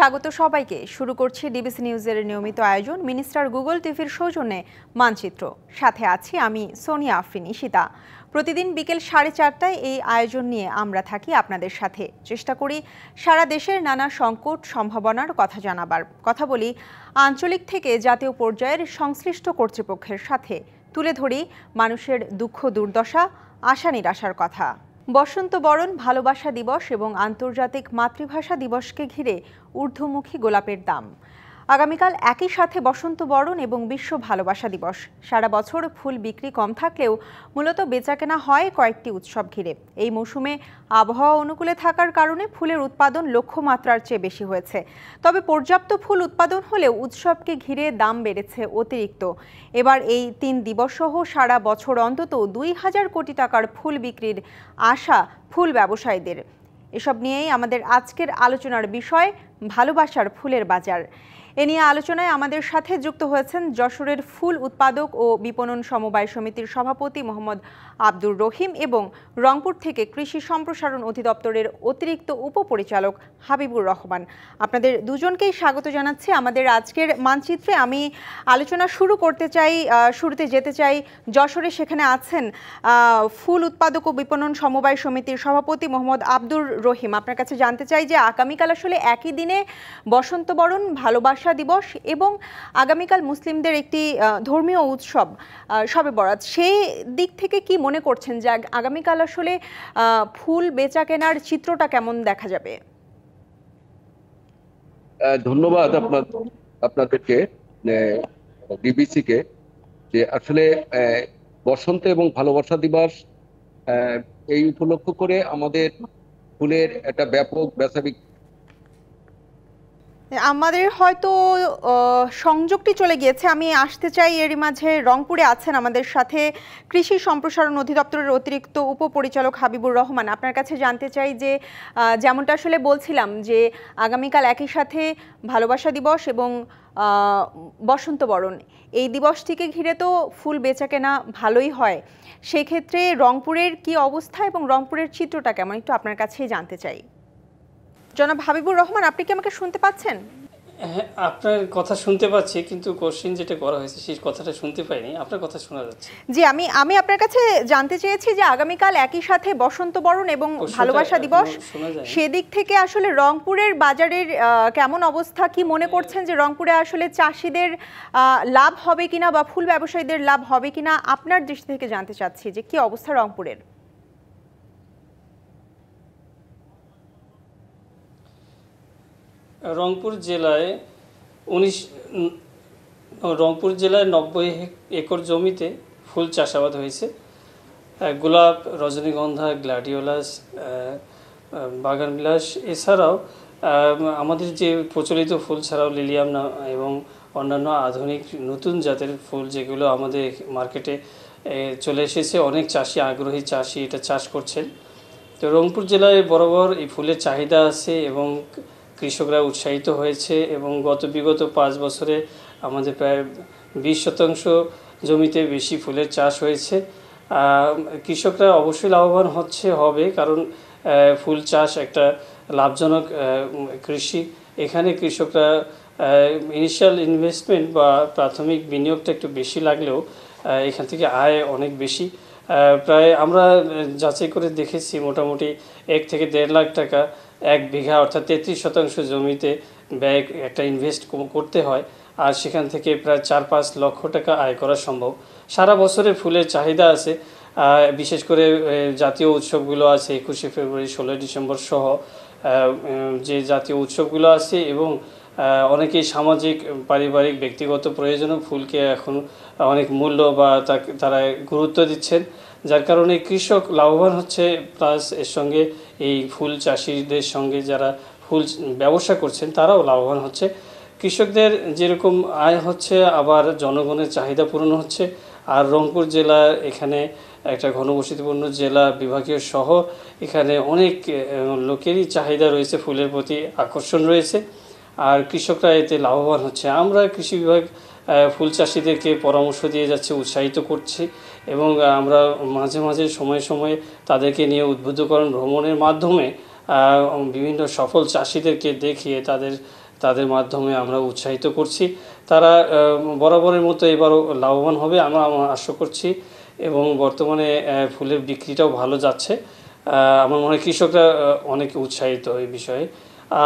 স্বাগত সবাইকে। শুরু করছি ডিবিসি নিউজের নিয়মিত আয়োজন মিনিস্টার গুগল টিভির সৌজন্যে মানচিত্র। সাথে আছি আমি সোনিয়া আফরিন ঈশিতা। প্রতিদিন বিকেল 4:30টায় এই আয়োজন নিয়ে আমরা থাকি আপনাদের সাথে। চেষ্টা করি সারা দেশের নানা সংকট সম্ভাবনার কথা জানাবার। কথা বলি আঞ্চলিক থেকে জাতীয় পর্যায়ের সংশ্লিষ্ট কর্তৃপক্ষের সাথে। তুলে ধরি মানুষের দুঃখ দুর্দশা, আশা নিরাশার কথা। বসন্ত বরণ, ভালোবাসা দিবস এবং আন্তর্জাতিক মাতৃভাষা দিবসকে ঘিরে ঊর্ধ্বমুখী গোলাপের দাম। আগামীকাল একই সাথে বসন্ত বরণ এবং বিশ্ব ভালোবাসা দিবস। সারা বছর ফুল বিক্রি কম থাকলেও মূলত বেচাকেনা হয় কয়েকটি উৎসব ঘিরে। এই মৌসুমে আবহাওয়া অনুকূলে থাকার কারণে ফুলের উৎপাদন লক্ষ্যমাত্রার চেয়ে বেশি হয়েছে। তবে পর্যাপ্ত ফুল উৎপাদন হলেও উৎসবকে ঘিরে দাম বেড়েছে অতিরিক্ত। এবার এই 3 দিবস সহ সারা বছর অন্তত 2000 কোটি টাকার ফুল বিক্রির আশা ফুল ব্যবসায়ীদের। এসব নিয়েই আমাদের আজকের আলোচনার বিষয় ভালোবাসার ফুলের বাজার। এ নিয়ে আলোচনায় আমাদের সাথে যুক্ত হয়েছেন যশোরের ফুল উৎপাদক ও বিপণন সমবায় সমিতির সভাপতি মোহাম্মদ আব্দুর রহিম এবং রংপুর থেকে কৃষি সম্প্রসারণ অধিদপ্তরের অতিরিক্ত উপপরিচালক হাবিবুর রহমান। আপনাদের দুজনকেই স্বাগত জানাচ্ছি আমাদের আজকের মানচিত্রে। আমি আলোচনা শুরুতে যেতে চাই যশোরে। সেখানে আছেন ফুল উৎপাদক ও বিপণন সমবায় সমিতির সভাপতি মোহাম্মদ আব্দুর রহিম। আপনার কাছে জানতে চাই যে আগামীকাল আসলে একই দিনে বসন্ত বরণ, ভালোবাসা দিবস এবং আগামীকাল মুসলিমদের একটি ধর্মীয় উৎসব শবে বরাত। সেই দিক থেকে কি মনে করছেন যে আগামীকাল আসলে ফুল বেচা কেনার চিত্রটা কেমন দেখা যাবে? ধন্যবাদ আপনাদেরকে, ডিবিসি কে, যে আসলে বসন্ত এবং ভালোবাসা দিবস এই উপলক্ষ করে আমাদের ফুলের একটা ব্যাপক বেচাবিক্রি। আমাদের হয়তো সংযোগটি চলে গিয়েছে। আমি আসতে চাই এরই মাঝে রংপুরে আছেন আমাদের সাথে কৃষি সম্প্রসারণ অধিদপ্তরের অতিরিক্ত উপপরিচালক হাবিবুর রহমান। আপনার কাছে জানতে চাই যে যেমনটা আসলে বলছিলাম যে আগামীকাল একই সাথে ভালোবাসা দিবস এবং বসন্ত বরণ, এই দিবসটিকে ঘিরে তো ফুল বেচাকেনা ভালোই হয়। সেক্ষেত্রে রংপুরের কি অবস্থা এবং রংপুরের চিত্রটা কেমন একটু আপনার কাছেই জানতে চাই। জনাব হাবিবুর রহমান, আপনি কি আমাকে শুনতে পাচ্ছেন? হ্যাঁ, আপনার কথা শুনতে পাচ্ছি, কিন্তু কোশ্চেন যেটা করা হয়েছে সেই কথাটা শুনতে পাইনি। আপনার কথা শোনা যাচ্ছে। জি, আমি আপনার কাছে জানতে চেয়েছি যে আগামীকাল একই সাথে বসন্ত বরণ এবং ভালোবাসা দিবস, সেদিক থেকে আসলে রংপুরের বাজারের কেমন অবস্থা, কি মনে করছেন যে রংপুরে আসলে চাষিদের লাভ হবে কিনা বা ফুল ব্যবসায়ীদের লাভ হবে কিনা, আপনার দৃষ্টি থেকে জানতে চাচ্ছি যে কি অবস্থা রংপুরের। রংপুর জেলায় 90 একর জমিতে ফুল চাষাবাদ হয়েছে। গোলাপ, রজনীগন্ধা, গ্ল্যাডিওলাস, বাগানবিলাস, এছাড়াও আমাদের যে প্রচলিত ফুল ছাড়াও লিলিয়াম এবং অন্যান্য আধুনিক নতুন জাতের ফুল যেগুলো আমাদের মার্কেটে চলে এসেছে। অনেক চাষি, আগ্রহী চাষি এটা চাষ করছেন। তো রংপুর জেলায় বরাবর এই ফুলের চাহিদা আছে এবং কৃষকরা উৎসাহিত হয়েছে এবং বিগত 5 বছরে আমাদের প্রায় 20% জমিতে বেশি ফুলের চাষ হয়েছে। কৃষকরা অবশ্যই লাভবান হবে, কারণ ফুল চাষ একটা লাভজনক কৃষি। এখানে কৃষকরা ইনিশিয়াল ইনভেস্টমেন্ট বা প্রাথমিক বিনিয়োগটা একটু বেশি লাগলেও এখান থেকে আয় অনেক বেশি। প্রায় আমরা যাচাই করে দেখেছি মোটামুটি 1 থেকে 1.5 লাখ টাকা 1 বিঘা, অর্থাৎ 33% জমিতে ব্যয় একটা ইনভেস্ট করতে হয়, আর সেখান থেকে প্রায় 4-5 লক্ষ টাকা আয় করা সম্ভব। সারা বছরের ফুলের চাহিদা আছে, বিশেষ করে জাতীয় উৎসবগুলো আছে 21শে ফেব্রুয়ারি, 16ই ডিসেম্বর সহ যে জাতীয় উৎসবগুলো আছে, এবং অনেকেই সামাজিক, পারিবারিক, ব্যক্তিগত প্রয়োজনও ফুলকে এখন অনেক মূল্য বা তারা গুরুত্ব দিচ্ছেন, যার কারণে কৃষক লাভবান হচ্ছে। প্লাস এর সঙ্গে এই ফুল চাষিদের সঙ্গে যারা ফুল ব্যবসা করছেন তারাও লাভবান হচ্ছে। কৃষকদের যেরকম আয় হচ্ছে, আবার জনগণের চাহিদা পূরণ হচ্ছে। আর রংপুর জেলা এখানে একটা ঘনবসতিপূর্ণ জেলা, বিভাগীয় শহর, এখানে অনেক লোকেরই চাহিদা রয়েছে, ফুলের প্রতি আকর্ষণ রয়েছে, আর কৃষকরা এতে লাভবান হচ্ছে। আমরা কৃষি বিভাগ ফুল চাষিদেরকে পরামর্শ দিয়ে যাচ্ছে, উৎসাহিত করছি, এবং আমরা মাঝে মাঝে সময়ে সময়ে তাদেরকে নিয়ে উদ্বুদ্ধকরণ ভ্রমণের মাধ্যমে বিভিন্ন সফল চাষিদেরকে দেখিয়ে তাদের মাধ্যমে আমরা উৎসাহিত করছি। তারা বরাবরের মতো এবারও লাভবান হবে আমরা আশা করছি এবং বর্তমানে ফুলের বিক্রিটাও ভালো যাচ্ছে। আমার মনে হয় কৃষকরা অনেক উৎসাহিত এই বিষয়ে।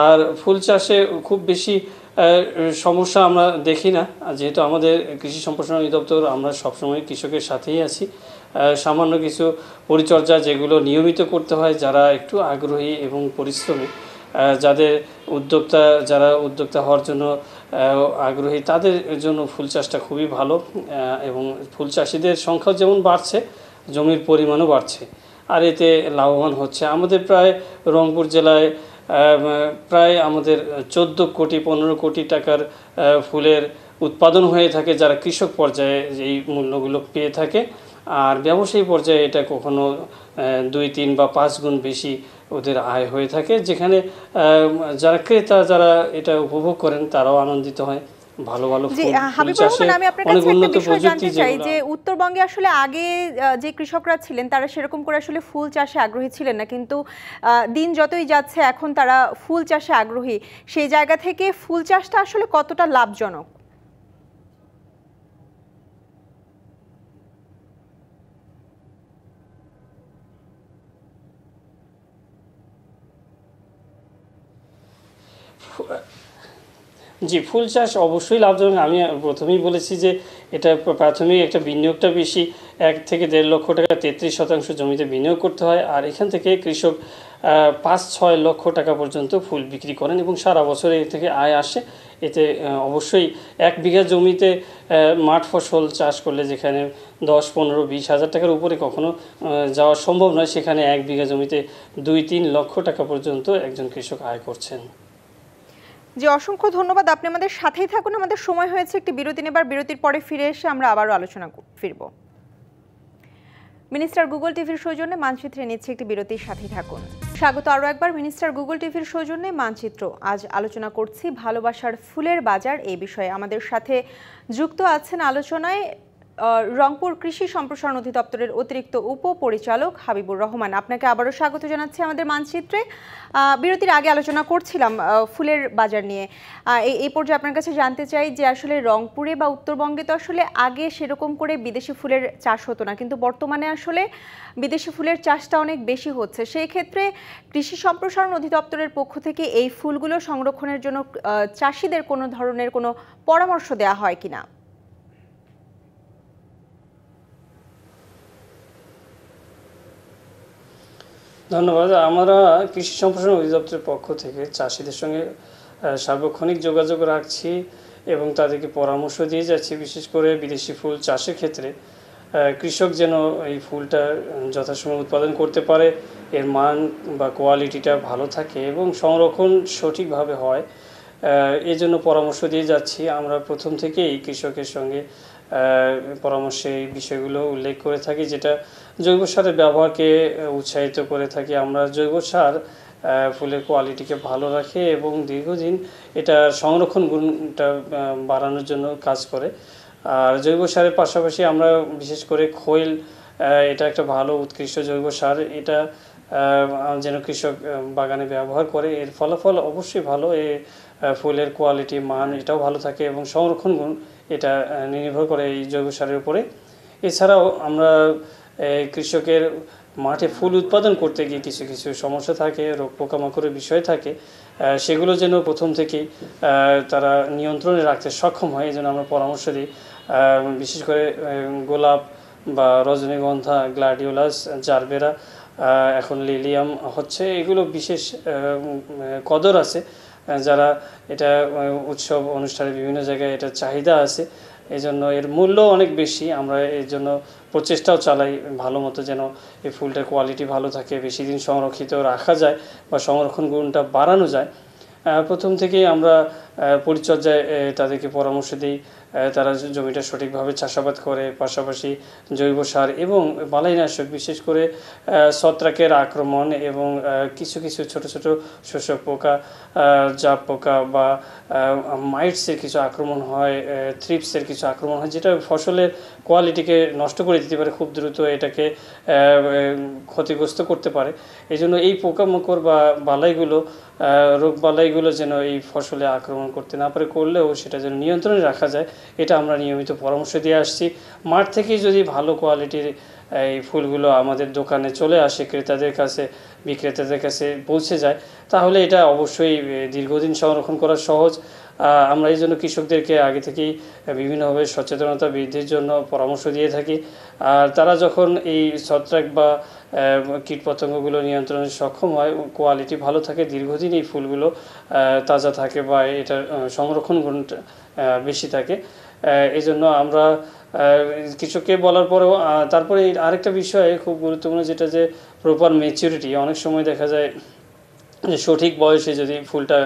আর ফুল চাষে খুব বেশি সমস্যা আমরা দেখি না, যেহেতু আমাদের কৃষি সম্প্রসারণ অধিদপ্তর আমরা সবসময় কৃষকের সাথেই আছি। সামান্য কিছু পরিচর্যা যেগুলো নিয়মিত করতে হয়, যারা একটু আগ্রহী এবং পরিশ্রমী, যারা উদ্যোক্তা হওয়ার জন্য আগ্রহী, তাদের জন্য ফুল চাষটা খুবই ভালো এবং ফুল চাষিদের সংখ্যাও যেমন বাড়ছে, জমির পরিমাণও বাড়ছে আর এতে লাভবান হচ্ছে। আমাদের প্রায় রংপুর জেলায় প্রায় আমাদের 14-15 কোটি টাকার ফুলের উৎপাদন হয়ে থাকে, যারা কৃষক পর্যায়ে এই মূল্যগুলো পেয়ে থাকে। আর ব্যবসায়ী পর্যায়ে এটা কখনো 2, 3 বা 5 গুণ বেশি ওদের আয় হয়ে থাকে, যেখানে যারা ক্রেতা যারা এটা উপভোগ করেন তারাও আনন্দিত হয়। ভালো ভালো ফুল চাষে অনেক উন্নত প্রযুক্তি, যে উত্তরবঙ্গে আসলে আগে যে কৃষকরা ছিলেন তারা সেরকম করে আসলে ফুল চাষে আগ্রহী ছিলেন না, কিন্তু দিন যতই যাচ্ছে এখন তারা ফুল চাষে আগ্রহী। সেই জায়গা থেকে ফুল চাষটা আসলে কতটা লাভজনক? জি, ফুল চাষ অবশ্যই লাভজনক। আমি প্রথমেই বলেছি যে এটা প্রাথমিক একটা বিনিয়োগটা বেশি, 1 থেকে 1.5 লক্ষ টাকা 33% জমিতে বিনিয়োগ করতে হয়। আর এখান থেকে কৃষক 5-6 লক্ষ টাকা পর্যন্ত ফুল বিক্রি করেন এবং সারা বছর এ থেকে আয় আসে। এতে অবশ্যই 1 বিঘা জমিতে মাঠ ফসল চাষ করলে যেখানে 10, 15, 20 হাজার টাকার উপরে কখনো যাওয়া সম্ভব নয়, সেখানে 1 বিঘা জমিতে 2-3 লক্ষ টাকা পর্যন্ত একজন কৃষক আয় করছেন। জি, অসংখ্য ধন্যবাদ। আপনি আমাদের সাথেই থাকুন। আমাদের সময় হয়েছে একটি বিরতি নেবার। বিরতির পরে ফিরে এসে আমরা আবারও আলোচনা ফিরব। মিনিস্টার গুগল টিভির সৌজন্যে মানচিত্রে নিচ্ছে একটি বিরতির, সাথেই থাকুন। স্বাগত আরও একবার মিনিস্টার গুগল টিভির সৌজন্যে মানচিত্র। আজ আলোচনা করছি ভালোবাসার ফুলের বাজার এই বিষয়ে। আমাদের সাথে যুক্ত আছেন আলোচনায় রংপুর কৃষি সম্প্রসারণ অধিদপ্তরের অতিরিক্ত উপপরিচালক হাবিবুর রহমান। আপনাকে আবারও স্বাগত জানাচ্ছি আমাদের মানচিত্রে। বিরতির আগে আলোচনা করছিলাম ফুলের বাজার নিয়ে। এই পর্যায়ে আপনার কাছে জানতে চাই যে আসলে রংপুরে বা উত্তরবঙ্গে তো আসলে আগে সেরকম করে বিদেশি ফুলের চাষ হতো না, কিন্তু বর্তমানে আসলে বিদেশি ফুলের চাষটা অনেক বেশি হচ্ছে। সেই ক্ষেত্রে কৃষি সম্প্রসারণ অধিদপ্তরের পক্ষ থেকে এই ফুলগুলো সংরক্ষণের জন্য চাষিদের কোনো ধরনের কোনো পরামর্শ দেওয়া হয় কিনা? ধন্যবাদ। আমরা কৃষি সম্প্রসারণ অধিদপ্তরের পক্ষ থেকে চাষিদের সঙ্গে সার্বক্ষণিক যোগাযোগ রাখছি এবং তাদেরকে পরামর্শ দিয়ে যাচ্ছি, বিশেষ করে বিদেশি ফুল চাষের ক্ষেত্রে কৃষক যেন এই ফুলটা যথাসময়ে উৎপাদন করতে পারে, এর মান বা কোয়ালিটিটা ভালো থাকে এবং সংরক্ষণ সঠিকভাবে হয়, এই জন্য পরামর্শ দিয়ে যাচ্ছি। আমরা প্রথম থেকেই কৃষকের সঙ্গে পরামর্শে এই বিষয়গুলো উল্লেখ করে থাকি, যেটা জৈব সারের ব্যবহারকে উৎসাহিত করে থাকি। আমরা জৈব সার ফুলের কোয়ালিটিকে ভালো রাখে এবং দীর্ঘদিন এটা সংরক্ষণ গুণটা বাড়ানোর জন্য কাজ করে। আর জৈব সারের পাশাপাশি আমরা বিশেষ করে খৈল, এটা একটা ভালো উৎকৃষ্ট জৈব সার, এটা যেন কৃষক বাগানে ব্যবহার করে। এর ফলাফল অবশ্যই ভালো, এই ফুলের কোয়ালিটি মান এটাও ভালো থাকে এবং সংরক্ষণ গুণ এটা নির্ভর করে এই জৈব সারের উপরে। এছাড়াও আমরা কৃষকের মাঠে ফুল উৎপাদন করতে গিয়ে কিছু কিছু সমস্যা থাকে, রোগ পোকামাকড়ের বিষয় থাকে, সেগুলো যেন প্রথম থেকেই তারা নিয়ন্ত্রণে রাখতে সক্ষম হয়, এই জন্য আমরা পরামর্শ দিই। বিশেষ করে গোলাপ বা রজনীগন্ধা, গ্লাডিওলাস, জারবেরা, এখন লিলিয়াম হচ্ছে, এগুলো বিশেষ কদর আছে, যারা এটা উৎসব অনুষ্ঠানে বিভিন্ন জায়গায় এটা চাহিদা আছে, এই জন্য এর মূল্য অনেক বেশি। আমরা এর জন্য প্রচেষ্টাও চালাই ভালো মতো, যেন এই ফুলটার কোয়ালিটি ভালো থাকে, বেশি দিন সংরক্ষিত রাখা যায় বা সংরক্ষণ গুণটা বাড়ানো যায়। প্রথম থেকেই আমরা পরিচর্যায় তাদেরকে পরামর্শ দিই, তারা জমিটা সঠিকভাবে চাষাবাদ করে, পাশাপাশি জৈব সার এবং বালাইনাশক, বিশেষ করে ছত্রাকের আক্রমণ এবং কিছু কিছু ছোট ছোট শোষক পোকা, জাপ পোকা বা মাইটসের কিছু আক্রমণ হয়, থ্রিপসের কিছু আক্রমণ হয়, যেটা ফসলের কোয়ালিটিকে নষ্ট করে দিতে পারে, খুব দ্রুত এটাকে ক্ষতিগ্রস্ত করতে পারে। এই জন্য এই পোকামাকড় বা বালাইগুলো, রোগ বালাইগুলো যেন এই ফসলে আক্রমণ করতে না পারে, করলেও সেটা যেন নিয়ন্ত্রণে রাখা যায়, এটা আমরা নিয়মিত পরামর্শ দিয়ে আসছি। মাঠ থেকেই যদি ভালো কোয়ালিটির এই ফুলগুলো আমাদের দোকানে চলে আসে, ক্রেতাদের কাছে, বিক্রেতাদের কাছে পৌঁছে যায়, তাহলে এটা অবশ্যই দীর্ঘদিন সংরক্ষণ করা সহজ। আমরা এই জন্য কৃষকদেরকে আগে থেকেই বিভিন্নভাবে সচেতনতা বৃদ্ধির জন্য পরামর্শ দিয়ে থাকি। আর তারা যখন এই ছত্রাক বা কীটপতঙ্গগুলো নিয়ন্ত্রণে সক্ষম হয়, কোয়ালিটি ভালো থাকে, দীর্ঘদিন এই ফুলগুলো তাজা থাকে বা এটার সংরক্ষণ গুণটা বেশি থাকে। এই জন্য আমরা কৃষককে বলার পরেও তারপরে আরেকটা বিষয় খুব গুরুত্বপূর্ণ, যেটা যে প্রপার ম্যাচুরিটি। অনেক সময় দেখা যায় যে সঠিক বয়সে যদি ফুলটা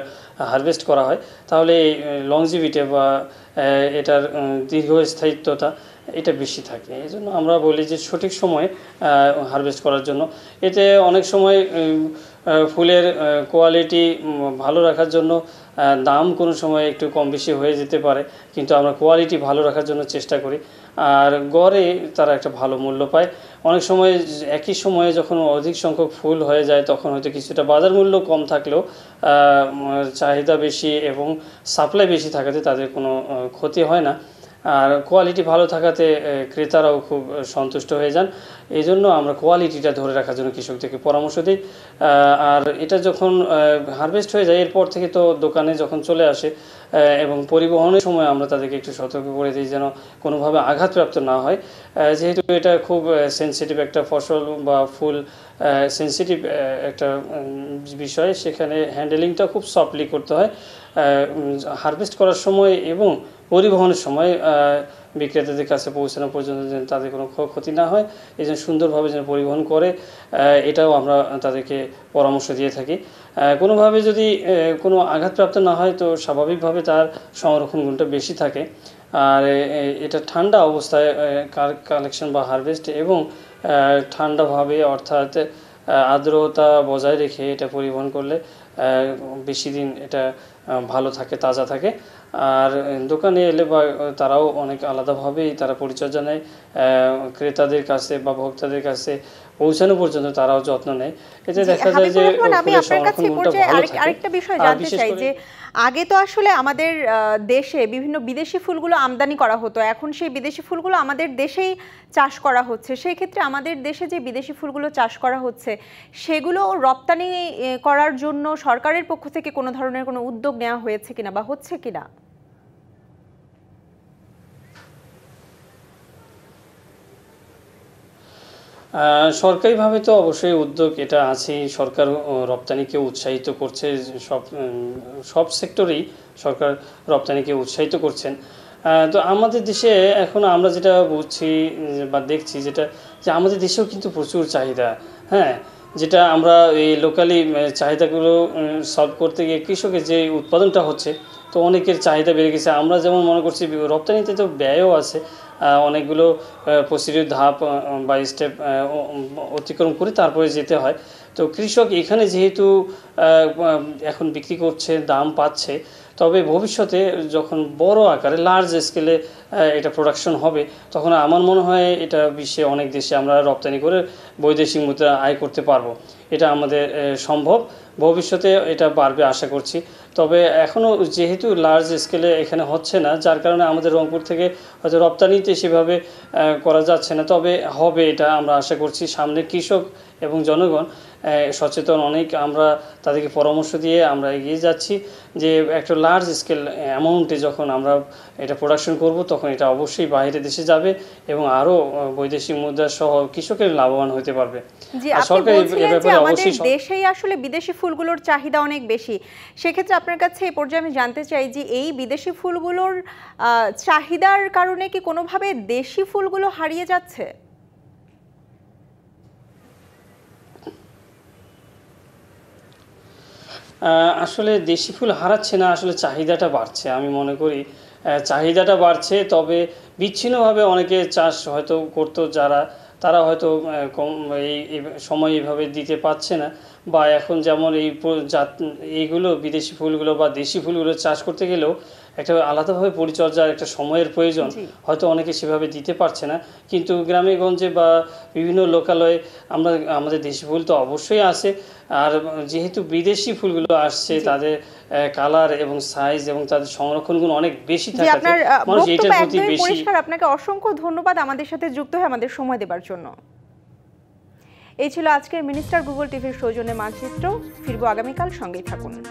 হারভেস্ট করা হয়, তাহলে এই লংজিভিটি বা এটার দীর্ঘস্থায়িত্বতা এটা বেশি থাকে। এই জন্য আমরা বলি যে সঠিক সময়ে হারভেস্ট করার জন্য। এতে অনেক সময় ফুলের কোয়ালিটি ভালো রাখার জন্য দাম কোনো সময় একটু কম বেশি হয়ে যেতে পারে, কিন্তু আমরা কোয়ালিটি ভালো রাখার জন্য চেষ্টা করি, আর গড়ে তারা একটা ভালো মূল্য পায়। অনেক সময় একই সময়ে যখন অধিক সংখ্যক ফুল হয়ে যায়, তখন হয়তো কিছুটা বাজার মূল্য কম থাকলেও চাহিদা বেশি এবং সাপ্লাই বেশি থাকাতে তাদের কোনো ক্ষতি হয় না, আর কোয়ালিটি ভালো থাকাতে ক্রেতারাও খুব সন্তুষ্ট হয়ে যান। এই জন্য আমরা কোয়ালিটিটা ধরে রাখার জন্য কৃষকদেরকে পরামর্শ দিই। আর এটা যখন হারভেস্ট হয়ে যায়, এরপর থেকে তো দোকানে যখন চলে আসে এবং পরিবহনের সময় আমরা তাদেরকে একটু সতর্ক করে দিই যেন কোনোভাবে আঘাতপ্রাপ্ত না হয়, যেহেতু এটা খুব সেনসিটিভ একটা ফসল বা ফুল, সেনসিটিভ একটা বিষয়, সেখানে হ্যান্ডেলিংটা খুব সফটলি করতে হয়। হারভেস্ট করার সময় এবং পরিবহনের সময় বিক্রেতাদের কাছে পৌঁছানো পর্যন্ত যেন তাদের কোনো ক্ষতি না হয়, এই জন্য সুন্দরভাবে যেন পরিবহন করে, এটাও আমরা তাদেরকে পরামর্শ দিয়ে থাকি। কোনোভাবে যদি কোনো আঘাতপ্রাপ্ত না হয়, তো স্বাভাবিকভাবে তার সংরক্ষণ গুণটা বেশি থাকে। আর এটা ঠান্ডা অবস্থায় কালেকশন বা হারভেস্ট এবং ঠান্ডাভাবে, অর্থাৎ আর্দ্রতা বজায় রেখে এটা পরিবহন করলে বেশি দিন এটা ভালো থাকে, তাজা থাকে। আর দোকানে এলে বা তারাও অনেক আলাদাভাবেই তারা পরিচর্যা নেয়, ক্রেতাদের কাছে বা ভোক্তাদের কাছে পৌঁছানো পর্যন্ত তারাও যত্ন নেয়। এতে দেখা যায় যে আমি আপনার কাছে আরেকটা বিষয় জানতে চাই যে আগে তো আসলে আমাদের দেশে বিভিন্ন বিদেশি ফুলগুলো আমদানি করা হতো, এখন সেই বিদেশি ফুলগুলো আমাদের দেশেই চাষ করা হচ্ছে। সেই ক্ষেত্রে আমাদের দেশে যে বিদেশি ফুলগুলো চাষ করা হচ্ছে, সেগুলো রপ্তানি করার জন্য সরকারের পক্ষ থেকে কোনো ধরনের কোনো উদ্যোগ নেওয়া হয়েছে কিনা বা হচ্ছে কিনা? সরকারিভাবে তো অবশ্যই উদ্যোগ এটা আছেই, সরকার রপ্তানিকে উৎসাহিত করছে, সব সেক্টরেই সরকার রপ্তানিকে উৎসাহিত করছেন। তো আমাদের দেশে এখন আমরা যেটা বুঝছি বা দেখছি, যেটা যে আমাদের দেশেও কিন্তু প্রচুর চাহিদা, হ্যাঁ, যেটা আমরা এই লোকালি চাহিদাগুলো সলভ করতে গিয়ে কৃষকের যে উৎপাদনটা হচ্ছে, তো অনেকের চাহিদা বেড়ে গেছে। আমরা যেমন মনে করছি রপ্তানিতে তো ব্যয়ও আছে, অনেকগুলো প্রসিডিউর ধাপ বা স্টেপ অতিক্রম করে তারপরে যেতে হয়। তো কৃষক এখানে যেহেতু এখন বিক্রি করছে, দাম পাচ্ছে, তবে ভবিষ্যতে যখন বড় আকারে লার্জ স্কেলে এটা প্রোডাকশন হবে, তখন আমার মনে হয় এটা বিশ্বে অনেক দেশে আমরা রপ্তানি করে বৈদেশিক মুদ্রা আয় করতে পারবো। এটা আমাদের সম্ভব, ভবিষ্যতে এটা বাড়বে আশা করছি। তবে এখনও যেহেতু লার্জ স্কেলে এখানে হচ্ছে না, যার কারণে আমাদের রংপুর থেকে হয়তো রপ্তানিতে সেভাবে করা যাচ্ছে না, তবে হবে এটা আমরা আশা করছি। সামনে কৃষক এবং জনগণ সচেতন অনেক, আমরা তাদেরকে পরামর্শ দিয়ে আমরা এগিয়ে যাচ্ছি যে একটা লার্জ স্কেল অ্যামাউন্টে যখন আমরা এটা প্রোডাকশন করব, তখন এটা অবশ্যই বাইরে দেশে যাবে এবং আরও বৈদেশিক মুদ্রা সহ কৃষকের লাভবান হতে পারবে। জি, আপনি বলছিলেন যে আমাদের দেশেই আসলে বিদেশি ফুলগুলোর চাহিদা অনেক বেশি। সেক্ষেত্রে আপনার কাছে এই পর্যায়ে আমি জানতে চাই যে এই বিদেশি ফুলগুলোর চাহিদার কারণে কি কোনোভাবে দেশি ফুলগুলো হারিয়ে যাচ্ছে? আসলে দেশি ফুল হারাচ্ছে না, আসলে চাহিদাটা বাড়ছে। আমি মনে করি চাহিদাটা বাড়ছে, তবে বিচ্ছিন্নভাবে অনেকে চাষ হয়তো করতো যারা, তারা হয়তো কম এই সময় এভাবে দিতে পারছে না, বা এখন যেমন এইগুলো বিদেশি ফুলগুলো বা দেশি ফুলগুলো চাষ করতে গেলেও একটা আলাদাভাবে পরিচর্যার একটা সময়ের প্রয়োজন, জি। হয়তো অনেকে সেভাবে দিতে পারছে না। কিন্তু গ্রামে গঞ্জে বা বিভিন্ন লোকালয়ে আমাদের দেশি ফুল তো অবশ্যই আছে। আর যেহেতু বিদেশি ফুলগুলো আসছে, জি। তাদের কালার এবং সাইজ এবং তাদের সংরক্ষণ গুণ অনেক বেশি জি, থাকাতে আপনার মানুষ বক্তব্য এটার প্রতি একদমই বেশি। পরিষ্কার। আপনাকে অসংখ্য ধন্যবাদ আমাদের সাথে যুক্ত হয়ে আমাদের সময় দেবার জন্য। এই ছিল আজকের মিনিস্টার গুগল টিভির সৌজন্যে মানচিত্র। ফিরবো আগামীকাল, সঙ্গেই থাকুন।